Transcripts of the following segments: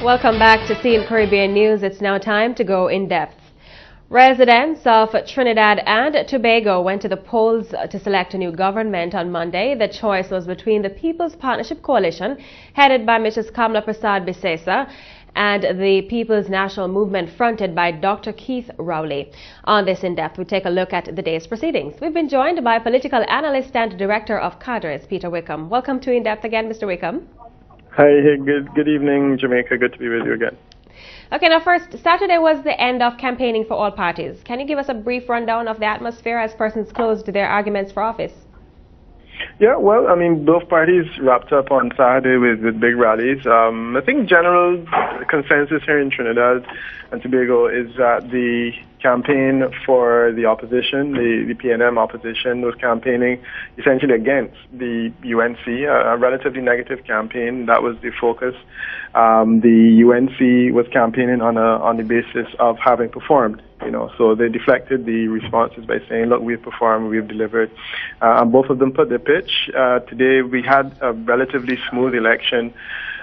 Welcome back to CEEN Caribbean News. It's now time to go in depth. Residents of Trinidad and Tobago went to the polls to select a new government on Monday. The choice was between the People's Partnership Coalition, headed by Mrs. Kamla Prasad Bisesa, and the People's National Movement, fronted by Dr. Keith Rowley. On this In Depth, we take a look at the day's proceedings. We've been joined by political analyst and director of cadres, Peter Wickham. Welcome to In Depth again, Mr. Wickham. Hi, good evening, Jamaica. Good to be with you again. Okay, now first, Saturday was the end of campaigning for all parties. Can you give us a brief rundown of the atmosphere as persons closed their arguments for office? Yeah, well, I mean, both parties wrapped up on Saturday with big rallies. I think general consensus here in Trinidad and Tobago is that the campaign for the opposition, the PNM opposition, was campaigning essentially against the UNC, a relatively negative campaign. That was the focus. The UNC was campaigning on the basis of having performed. So they deflected the responses by saying, look, we've performed, we've delivered. And both of them put their pitch. Today we had a relatively smooth election,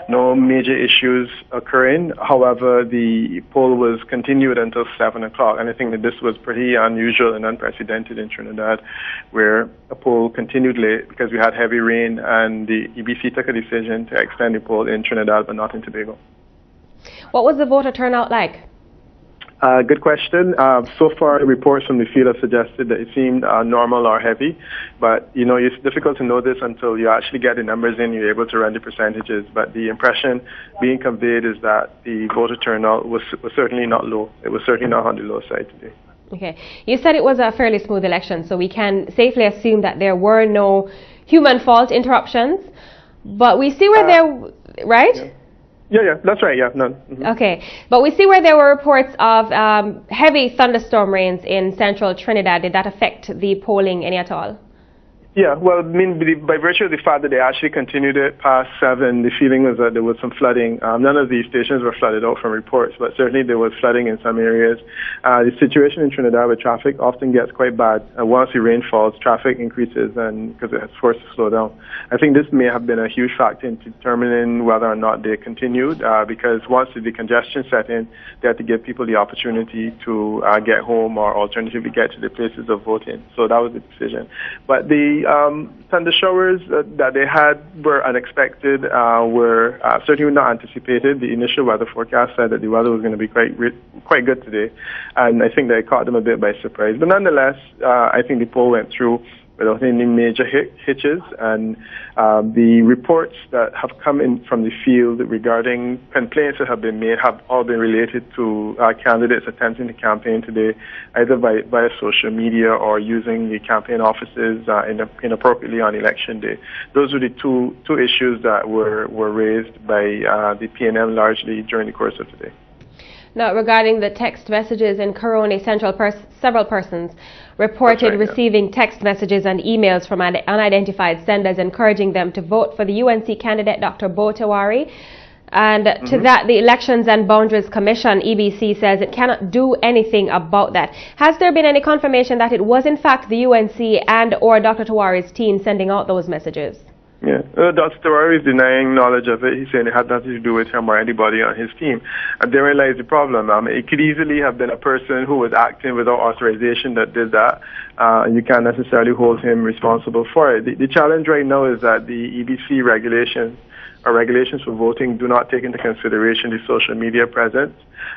no major issues occurring. However, the poll was continued until 7 o'clock. And I think that this was pretty unusual and unprecedented in Trinidad, where a poll continued late because we had heavy rain, and the EBC took a decision to extend the poll in Trinidad but not in Tobago. What was the voter turnout like? Good question. So far, reports from the field have suggested that it seemed normal or heavy, but it's difficult to know this until you actually get the numbers in. You're able to run the percentages, but the impression being conveyed is that the voter turnout was certainly not low. It was certainly not on the low side today. Okay, you said it was a fairly smooth election, so we can safely assume that there were no human fault interruptions. But we see where there, right? Yeah, that's right, yeah. None. Mm-hmm. Okay, but we see where there were reports of heavy thunderstorm rains in central Trinidad. Did that affect the polling any at all? Yeah, well, I mean, by virtue of the fact that they actually continued it past 7, the feeling was that there was some flooding. None of these stations were flooded out from reports, but certainly there was flooding in some areas. The situation in Trinidad with traffic often gets quite bad. Once the rain falls, traffic increases and because it's forced to slow down. I think this may have been a huge factor in determining whether or not they continued, because once the congestion set in, they had to give people the opportunity to get home or alternatively get to the places of voting. So that was the decision. But the thunder showers that they had were unexpected, were certainly not anticipated. The initial weather forecast said that the weather was going to be quite good today, and I think that it caught them a bit by surprise. But nonetheless, I think the poll went through without any major hitches, and the reports that have come in from the field regarding complaints that have been made have all been related to candidates attempting to campaign today, either via social media or using the campaign offices inappropriately on election day. Those were the two issues that were raised by the PNM largely during the course of today. Now, regarding the text messages in Coroni Central, several persons reported receiving text messages and emails from unidentified senders encouraging them to vote for the UNC candidate, Dr. Bo Tawari. And to that, the Elections and Boundaries Commission, EBC, says it cannot do anything about that. Has there been any confirmation that it was in fact the UNC and or Dr. Tawari's team sending out those messages? Yeah, Dr. Tawari is denying knowledge of it. He's saying it had nothing to do with him or anybody on his team. And therein lies the problem. It could easily have been a person who was acting without authorization that did that. You can't necessarily hold him responsible for it. The challenge right now is that the EBC regulations for voting do not take into consideration the social media presence.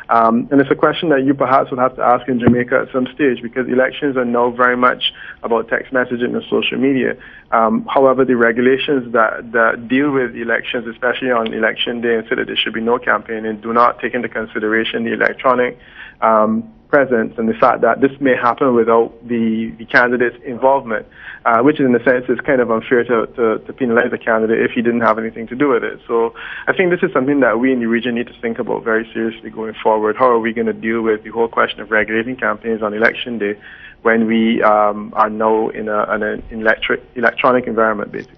And it's a question that you perhaps would have to ask in Jamaica at some stage, because elections are now very much about text messaging and social media. However, the regulations that deal with elections, especially on election day, and say that there should be no campaigning, do not take into consideration the electronic presence and the fact that this may happen without the candidate's involvement, which in a sense is kind of unfair to penalize the candidate if he didn't have anything to do with it. So I think this is something that we in the region need to think about very seriously going forward. How are we going to deal with the whole question of regulating campaigns on election day when we are now in an electronic environment, basically?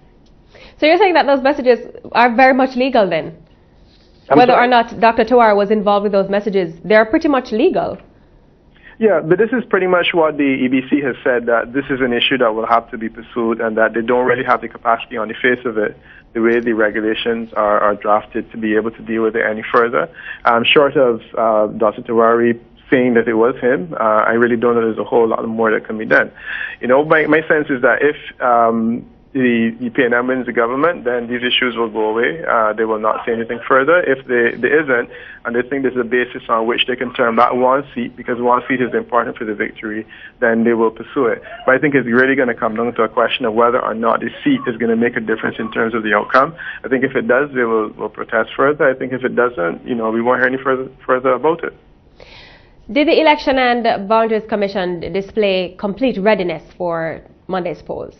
So you're saying that those messages are very much legal then? Whether or not Dr. Tawari was involved with those messages, they're pretty much legal. Yeah, but this is pretty much what the EBC has said, that this is an issue that will have to be pursued and that they don't really have the capacity on the face of it the way the regulations are drafted to be able to deal with it any further. Short of Dr. Tawari saying that it was him, I really don't know there's a whole lot more that can be done. You know, my sense is that if the PNM wins the government, then these issues will go away. They will not say anything further. If there isn't, and they think there's a basis on which they can turn back one seat, because one seat is important for the victory, then they will pursue it. But I think it's really going to come down to a question of whether or not the seat is going to make a difference in terms of the outcome. I think if it does, they will protest further. I think if it doesn't, you know, we won't hear any further about it. Did the Election and Boundaries Commission display complete readiness for Monday's polls?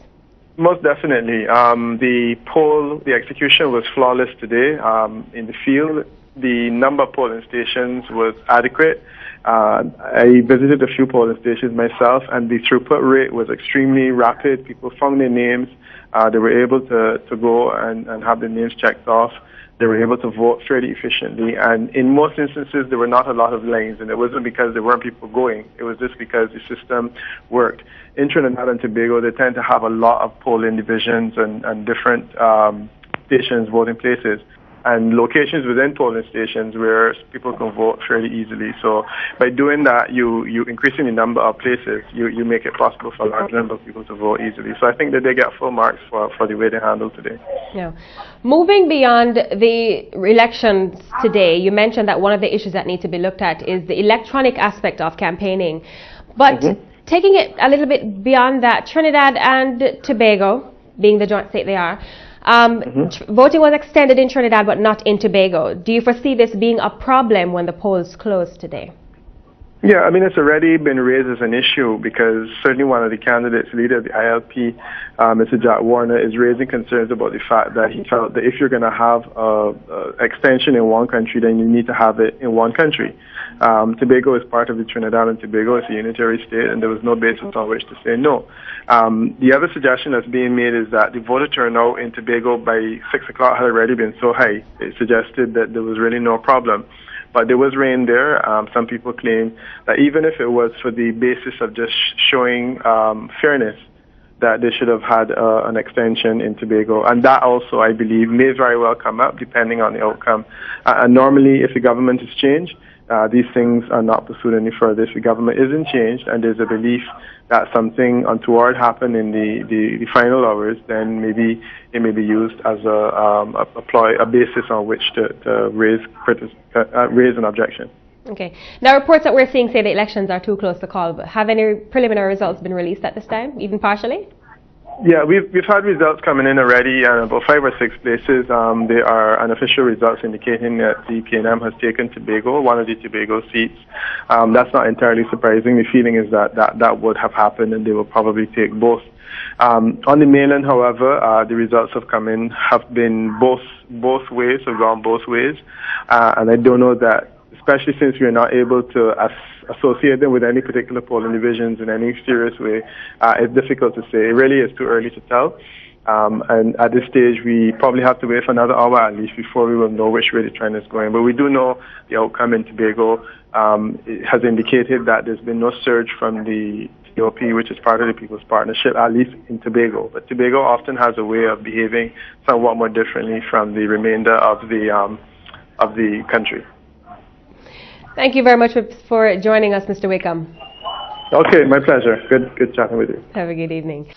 Most definitely. The execution was flawless today. In the field, the number of polling stations was adequate. I visited a few polling stations myself, and the throughput rate was extremely rapid. People found their names. They were able to go and have their names checked off. They were able to vote fairly efficiently, and in most instances, there were not a lot of lines, and it wasn't because there weren't people going. It was just because the system worked. In Trinidad and Tobago, they tend to have a lot of polling divisions and different stations, voting places, and locations within polling stations where people can vote fairly easily. So by doing that, you increasing the number of places, you make it possible for a large number of people to vote easily. So I think that they get full marks for the way they handled today. Yeah. Moving beyond the elections today, you mentioned that one of the issues that need to be looked at is the electronic aspect of campaigning. But taking it a little bit beyond that, Trinidad and Tobago, being the joint state they are, voting was extended in Trinidad but not in Tobago. Do you foresee this being a problem when the polls close today? Yeah, I mean, it's already been raised as an issue because certainly one of the candidates, leader of the ILP, Mr. Jack Warner, is raising concerns about the fact that he felt that if you're going to have an extension in one country, then you need to have it in one country. Tobago is part of the Trinidad and Tobago. It's a unitary state, and there was no basis on which to say no. The other suggestion that's being made is that the voter turnout in Tobago by 6 o'clock had already been so high, it suggested that there was really no problem. But there was rain there. Some people claim that even if it was for the basis of just showing fairness, that they should have had an extension in Tobago. And that also, I believe, may very well come up depending on the outcome. And normally, if the government is changed, these things are not pursued any further. If the government isn't changed and there's a belief that something untoward happened in the final hours, then maybe it may be used as a basis on which to raise an objection. Okay. Now, reports that we're seeing say the elections are too close to call, but have any preliminary results been released at this time, even partially? Yeah, we've had results coming in already, and about 5 or 6 places. There are unofficial results indicating that the PNM has taken Tobago, one of the Tobago seats. That's not entirely surprising. The feeling is that would have happened, and they will probably take both. On the mainland, however, the results have come in, have been both ways, have gone both ways, and I don't know that, especially since we are not able to associate them with any particular polling divisions in any serious way, it's difficult to say. It really is too early to tell. And at this stage, we probably have to wait for another hour at least before we will know which way the trend is going. But we do know the outcome in Tobago has indicated that there's been no surge from the TOP, which is part of the People's Partnership, at least in Tobago. But Tobago often has a way of behaving somewhat more differently from the remainder of the country. Thank you very much for joining us, Mr. Wickham. Okay, my pleasure. Good chatting with you. Have a good evening.